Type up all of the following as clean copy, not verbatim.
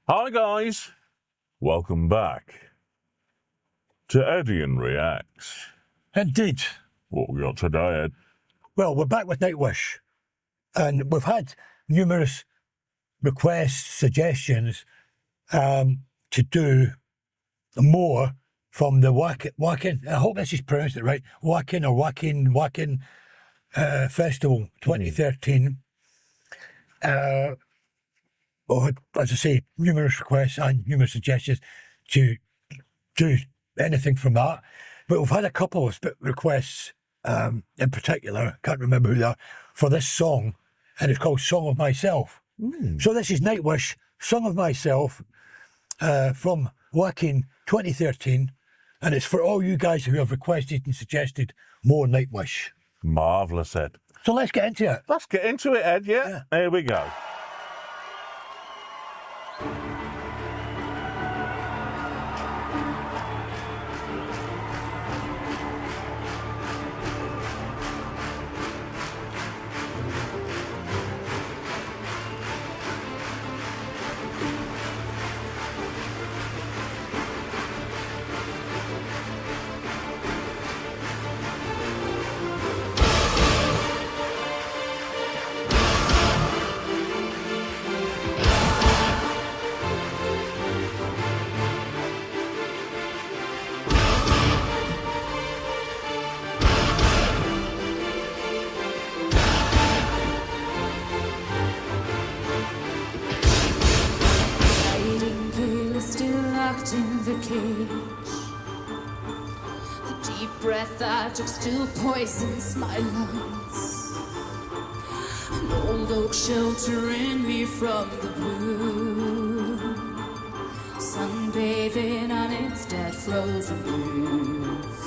Hi guys, welcome back to Eddian Reacts. Indeed. What we got today, Ed? Well, we're back with Nightwish, and we've had numerous requests, suggestions to do more from the Wacken. I hope this is pronounced it right. Wacken Festival 2013. Well, as I say, numerous requests and numerous suggestions to do anything from that. But we've had a couple of requests in particular, can't remember who they are, for this song, and it's called Song of Myself. So this is Nightwish, Song of Myself, from Wacken 2013, and it's for all you guys who have requested and suggested more Nightwish. Marvellous, Ed. So let's get into it. Let's get into it, Ed, yeah? Here we go. In the cage, the deep breath I took still poisons my lungs. An old oak sheltering me from the blue, sunbathing on its dead frozen leaves.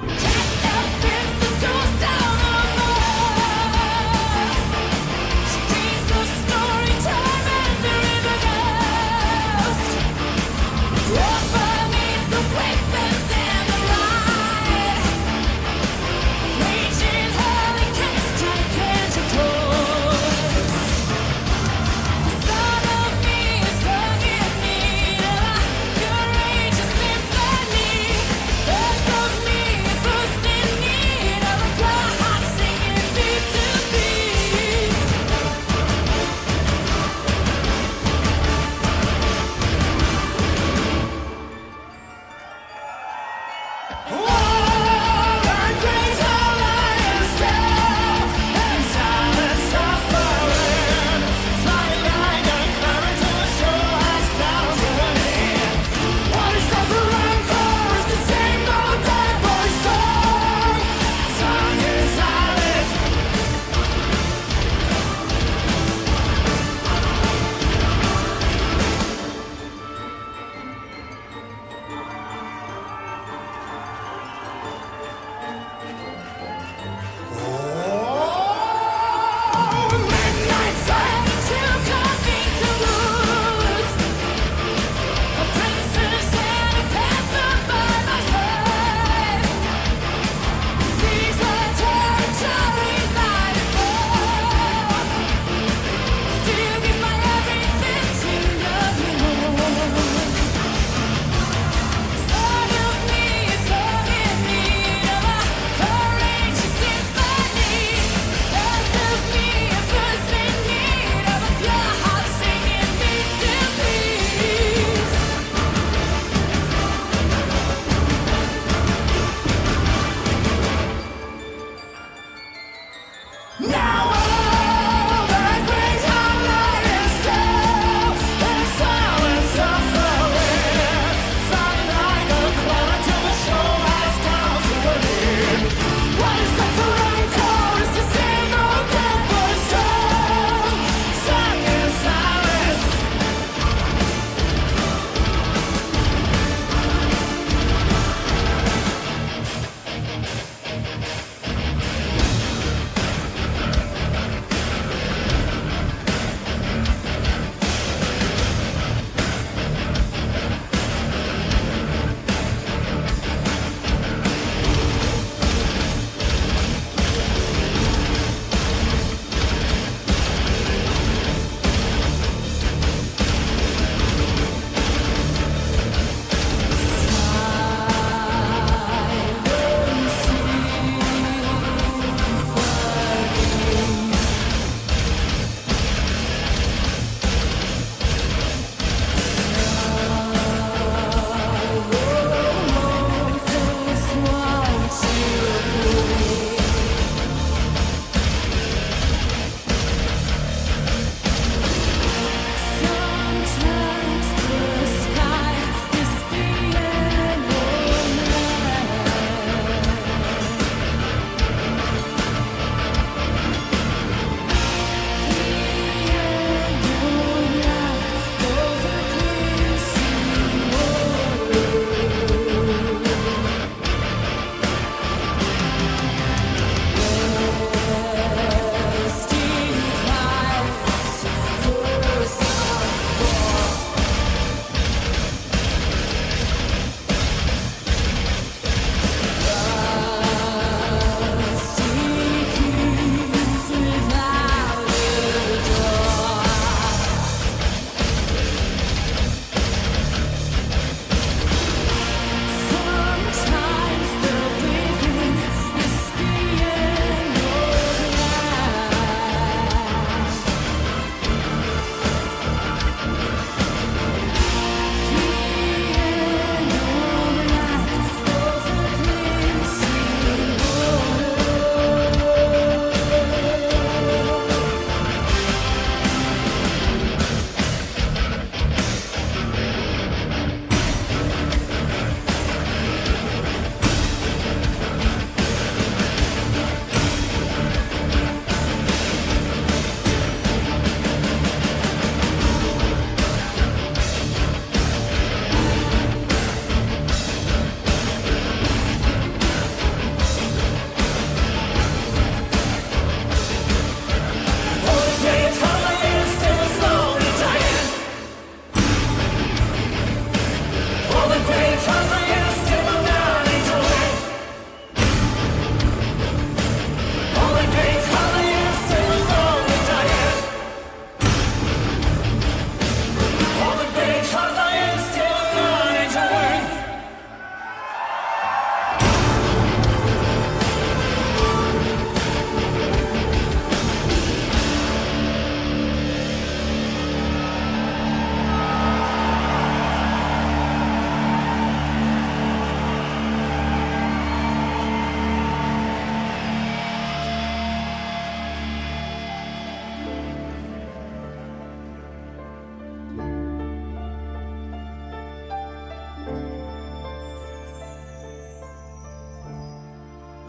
Can't help it, the ghost down on Mars. She dreams of story time and the river ghost. Offer me the weapons and the ride. Raging hurricanes, giant tentacles. The son of me is sung in need of a courageous symphony.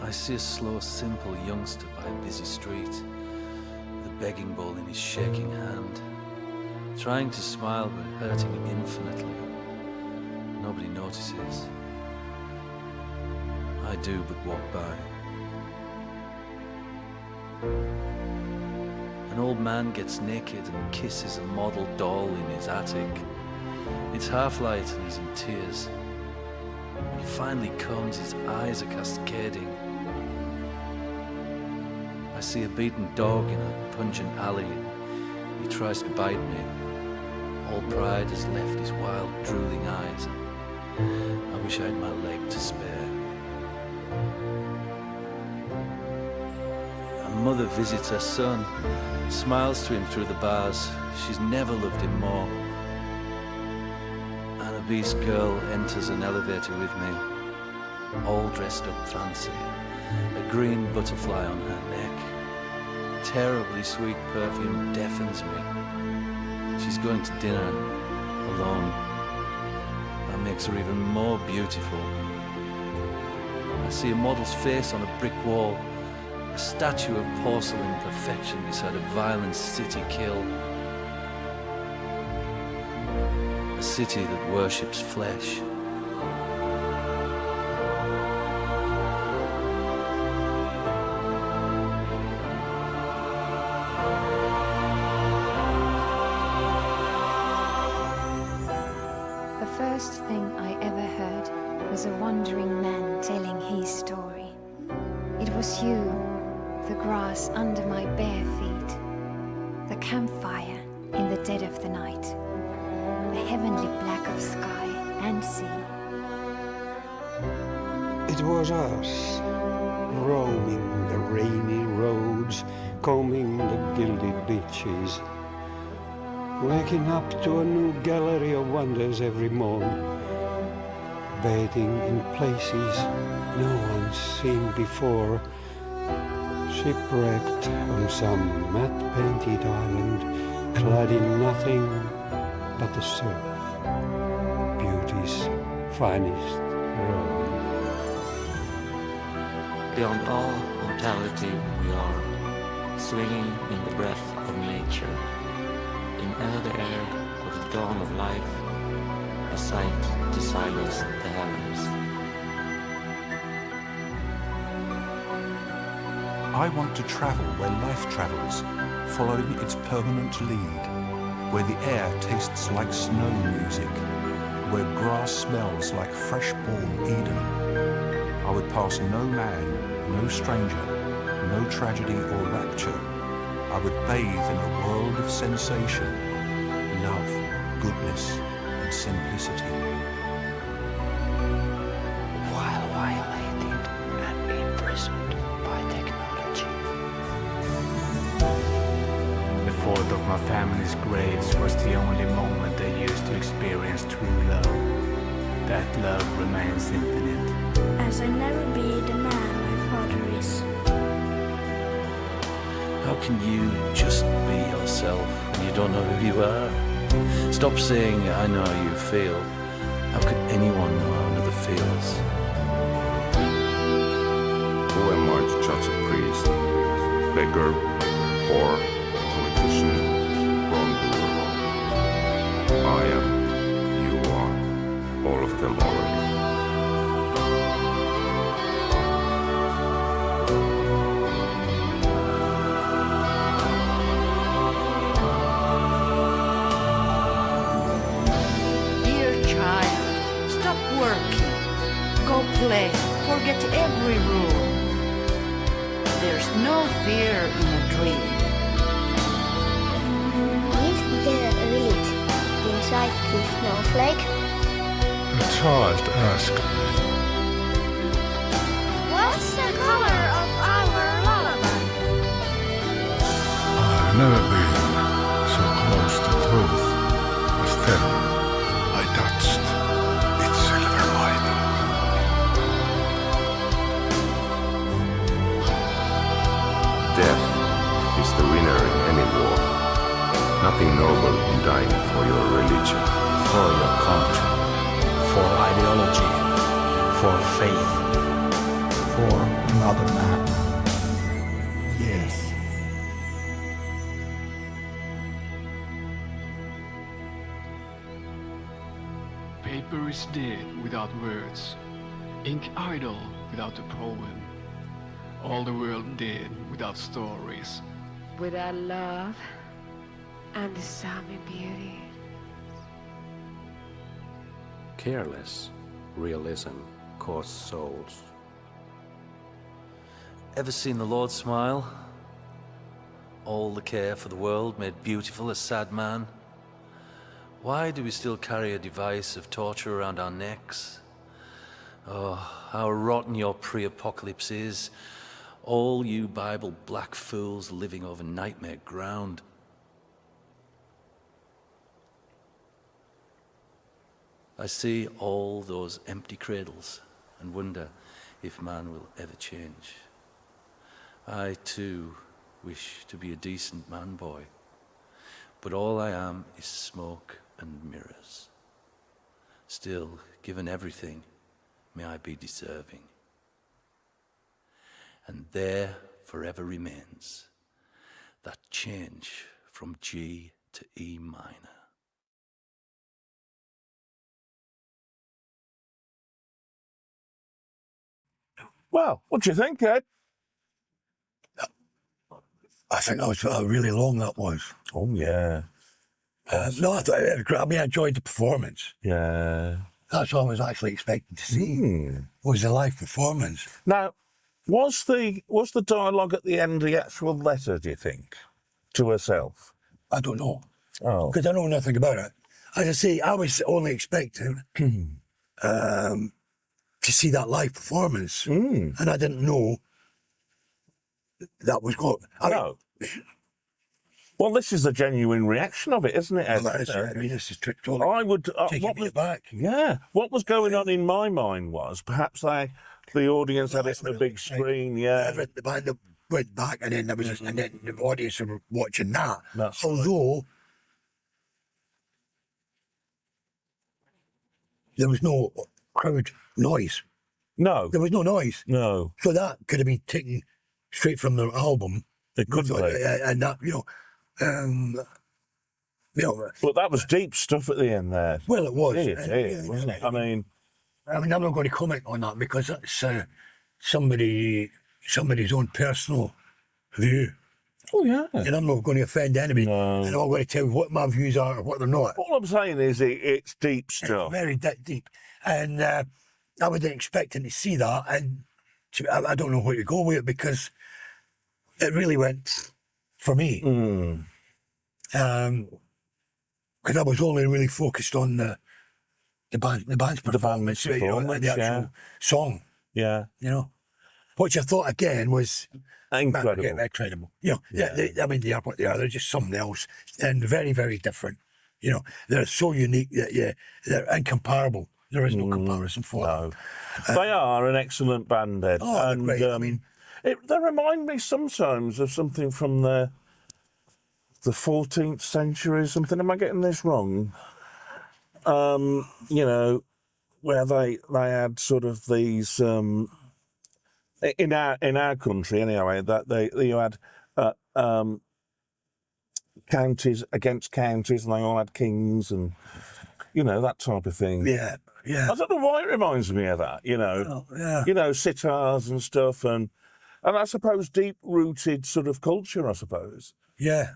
I see a slow, simple youngster by a busy street, with a begging bowl in his shaking hand, trying to smile but hurting him infinitely. Nobody notices. I do but walk by. An old man gets naked and kisses a model doll in his attic. It's half-light and he's in tears. When he finally comes, his eyes are cascading. I see a beaten dog in a pungent alley. He tries to bite me. All pride has left his wild, drooling eyes. I wish I had my leg to spare. A mother visits her son, smiles to him through the bars. She's never loved him more. An obese girl enters an elevator with me, all dressed up fancy, a green butterfly on her neck. Terribly sweet perfume deafens me. She's going to dinner alone. That makes her even more beautiful. I see a model's face on a brick wall, a statue of porcelain perfection beside a violent city kill. A city that worships flesh. The first thing I ever heard was a wandering man telling his story. It was you, the grass under my bare feet, the campfire in the dead of the night, the heavenly black of sky and sea. It was us, roaming the rainy roads, combing the gilded beaches, waking up to a new gallery of wonders every morn, bathing in places no one's seen before, shipwrecked on some matte-painted island, clad in nothing but the surf, beauty's finest role. Beyond all mortality we are, swinging in the breath of nature, in the air of the dawn of life, a sight to silence the heavens. I want to travel where life travels, following its permanent lead, where the air tastes like snow music, where grass smells like fresh-born Eden. I would pass no man, no stranger, no tragedy or rapture. I would bathe in a world of sensation, love, goodness, and simplicity. While violated and imprisoned by technology. The thought of my family's graves was the only moment I used to experience true love. That love remains infinite. As I never be the man my father is. How can you just be yourself when you don't know who you are? Stop saying, I know how you feel. How could anyone know how another feels? Who am I to judge a priest, beggar, poor, politician, wrongdoer? I am, you are, all of them already. Go play, forget every rule. There's no fear in a dream. Is there a village inside this snowflake? A child asked me. What's the color of our lullaby? I've never been so close to truth as then I touched its silver lining. Death is the winner in any war. Nothing noble in dying for your religion, For your country, for ideology, for faith, for an other than that, yes. Paper is dead without words, ink idle without a poem, all the world dead without stories. Without love and the summer beauty. Careless realism costs souls. Ever seen the Lord smile? All the care for the world made beautiful a sad man. Why do we still carry a device of torture around our necks? Oh, how rotten your pre-apocalypse is. All you Bible black fools living over nightmare ground. I see all those empty cradles and wonder if man will ever change. I too wish to be a decent man boy, but all I am is smoke and mirrors. Still, given everything, may I be deserving. And there forever remains that change from G to E minor. Well, what do you think, Ed? I think that was really long, that was. Oh, yeah. No, I thought it was great. I mean, I enjoyed the performance. Yeah. That's what I was actually expecting to see, was the live performance. Now, was the dialogue at the end the actual letter, do you think, to herself? I don't know. Oh. Because I know nothing about it. As I say, I was only expecting to see that live performance. And I didn't know that was good. No. Well, this is the genuine reaction of it, isn't it, Ed? Well, that is, I mean, this is totally I would... taking me back. Yeah. What was going on in my mind was perhaps the audience had it on a big screen, yeah. The band went back, and then there was, and then the audience were watching that. That's Although there was no crowd noise. No. There was no noise. No. So that could have been taken straight from their album. It could be. And that, But that was deep stuff at the end there. Well, it was. Wasn't it? I mean, I'm not going to comment on that because that's somebody's own personal view. Oh, yeah. And I'm not going to offend anybody. No. And I'm not going to tell you what my views are or what they're not. all I'm saying is it's deep stuff. It's very deep. And I wasn't expecting to see that. And I don't know where to go with it because it really went for me. Because I was only really focused on the band's performance, the actual song. Yeah. Which I thought again was incredible. I mean, they are what they are. They're just something else and very, very different. They're so unique that they're incomparable. There is no comparison for them. They are an excellent band, Ed. Oh, they're great. I mean, they remind me sometimes of something from the 14th century or something. Am I getting this wrong? Where they had sort of these in our country anyway, that you had counties against counties, and they all had kings and that type of thing. Yeah. I don't know why it reminds me of that. Sitars and stuff, and I suppose deep rooted sort of culture. I suppose. Yeah.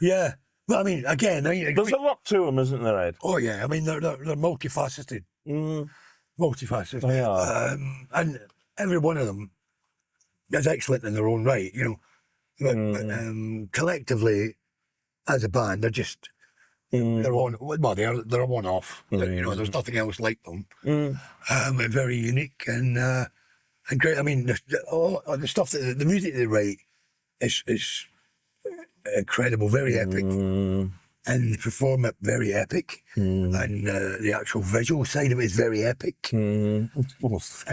Yeah. Well, I mean, again, there's a lot to them, isn't there, Ed? Oh yeah. I mean, they're multifaceted. Multifaceted. They are. And every one of them is excellent in their own right. But collectively, as a band, they're just they're a one-off. There's nothing else like them. Very unique and great. I mean, the stuff that the music they write is incredible, very epic, and they perform it very epic, and the actual visual side of it is very epic. It's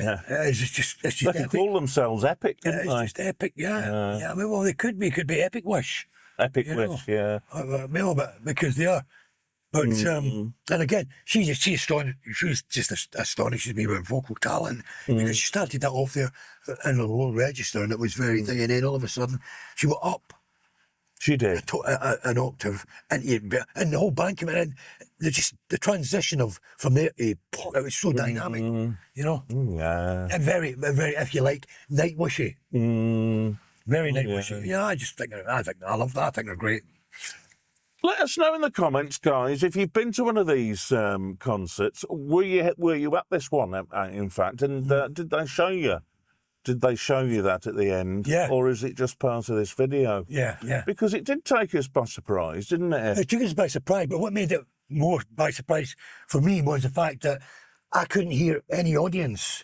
just they can epic. call themselves epic, can't It's they? just epic, yeah. I mean, well, they could be Epic Wish. Epic Wish, yeah. But because they are But and again, she was just astonishes me with vocal talent because she started that off there in a low register, and it was very thing, and then all of a sudden she went up. She did an octave, and the whole band came in. And the transition from there to it was so dynamic, you know. Yeah, and very, very, if you like, Nightwishy. Very Nightwishy. Yeah, I love that. I think they're great. Let us know in the comments, guys, if you've been to one of these concerts. Were you at this one, in fact, and did they show you? Did they show you that at the end? Yeah. Or is it just part of this video? Yeah. Because it did take us by surprise, didn't it? It took us by surprise, but what made it more by surprise for me was the fact that I couldn't hear any audience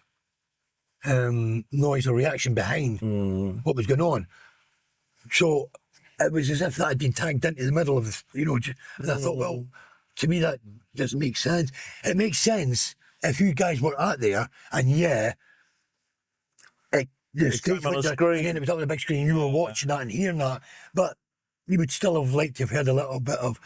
noise or reaction behind what was going on. So it was as if that had been tagged into the middle of, and I thought, well, to me that doesn't make sense. It makes sense if you guys were out there and the stage on went a down, screen. and it was up on the big screen, you were watching that and hearing that, but you would still have liked to have had a little bit of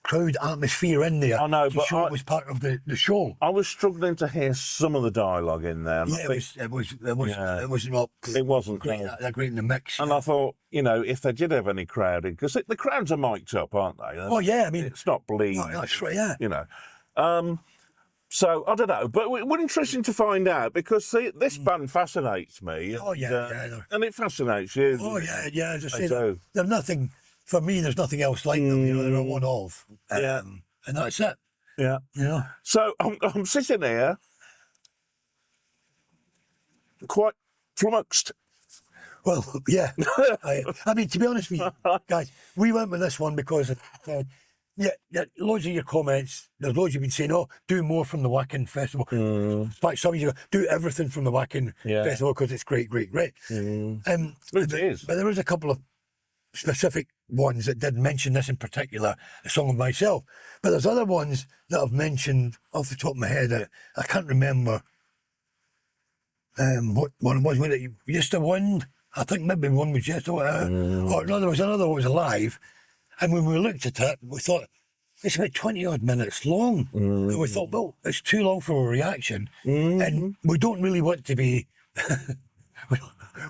crowd atmosphere in there. I know, to but show it was part of the show. I was struggling to hear some of the dialogue in there. And Yeah, it was not. It wasn't great. They're great in the mix. And I thought, if they did have any crowding, because the crowds are mic'd up, aren't they? Oh yeah, I mean it's not bleeding. No, that's right. Yeah. So I don't know, but we're interesting to find out because this band fascinates me. Oh yeah, and it fascinates you. Oh yeah. As I say, do. they're nothing for me. There's nothing else like them. They're a one of. And that's it. Yeah. So I'm sitting here, quite flummoxed. Well, yeah. I mean, to be honest with you, guys, we went with this one because loads of your comments, there's loads you've been saying, do more from the Wacken Festival. In fact, some of you go, do everything from the Wacken Festival because it's great. It is. But there was a couple of specific ones that did mention this in particular, a song of myself. But there's other ones that I've mentioned off the top of my head. I can't remember what one was. Was it Just a Wind? I think maybe one was Just a Wind. Or no, there was another one that was Alive. And when we looked at it, we thought, it's about 20 odd minutes long. And we thought, well, it's too long for a reaction. And we don't really want to be,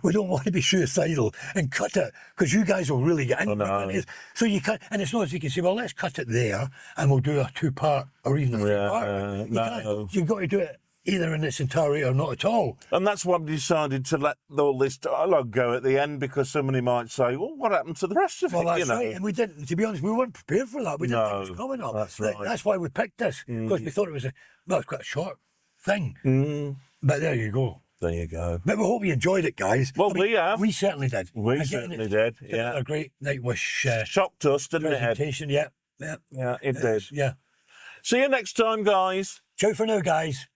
we don't want to be suicidal and cut it, because you guys will really get into it. So you can't, and it's not as you can say, well, let's cut it there and we'll do a 2-part or even a 3-part. You've got to do it either in its entirety or not at all. And that's why I decided to let all this dialogue go at the end, because somebody might say, well, what happened to the rest of it? That's right. And we didn't, to be honest, we weren't prepared for that. We didn't think it was coming up. That's right. That's why we picked this, because we thought it was it's quite a short thing. But there you go. There you go. But we hope you enjoyed it, guys. Well, we have. We certainly did. We certainly did, yeah. A great Nightwish shocked us, didn't it, Ed? presentation, yeah. Yeah, it did. Yeah. See you next time, guys. Ciao for now, guys.